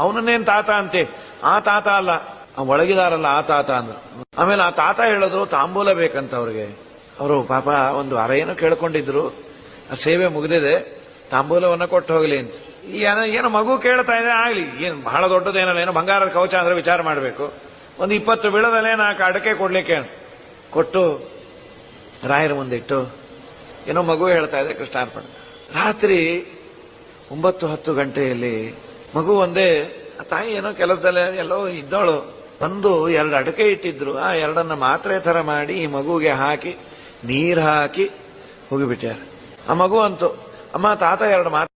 ಅವನನ್ನೇನ್ ತಾತ ಅಂತೆ, ಆ ತಾತ ಅಲ್ಲ, ಆ ಒಳಗಿದಾರಲ್ಲ ಆ ತಾತ ಅಂದ್ರು. ಆಮೇಲೆ ಆ ತಾತ ಹೇಳಿದ್ರು ತಾಂಬೂಲ ಬೇಕಂತ ಅವ್ರಿಗೆ. ಅವರು ಪಾಪ ಒಂದು ಅರೆಯನ್ನು ಕೇಳ್ಕೊಂಡಿದ್ರು, ಆ ಸೇವೆ ಮುಗಿದಿದೆ, ತಾಂಬೂಲವನ್ನ ಕೊಟ್ಟು ಹೋಗ್ಲಿ ಅಂತ. ಏನೋ ಮಗು ಕೇಳ್ತಾ ಇದೆ, ಆಗ್ಲಿ, ಏನ್ ಬಹಳ ದೊಡ್ಡದೇನಲ್ಲ, ಏನೋ ಬಂಗಾರದ ಕವಚ ಅಂದ್ರೆ ವಿಚಾರ ಮಾಡ್ಬೇಕು. ಒಂದು 20 ಬೀಳದಲ್ಲೇ 4 ಅಡಕೆ ಕೊಡ್ಲಿಕ್ಕೆ ಕೊಟ್ಟು ರಾಯರ ಮುಂದಿಟ್ಟು ಏನೋ ಮಗು ಹೇಳ್ತಾ ಇದೆ ಕೃಷ್ಣಾರ್ಪಣೆ. ರಾತ್ರಿ 9-10 ಗಂಟೆಯಲ್ಲಿ ಮಗು ಒಂದೇ, ತಾಯಿ ಏನೋ ಕೆಲಸದಲ್ಲೇ ಎಲ್ಲೋ ಇದ್ದವಳು, ಬಂದು 2 ಅಡಕೆ ಇಟ್ಟಿದ್ರು, ಆ 2 ಮಾತ್ರೆ ತರ ಮಾಡಿ ಈ ಮಗುಗೆ ಹಾಕಿ ನೀರ್ ಹಾಕಿ ಹೋಗಿಬಿಟ್ಟಾರೆ. ಆ ಮಗು ಅಂತು, ಅಮ್ಮ ತಾತ 2 ಮಾತ್ರೆ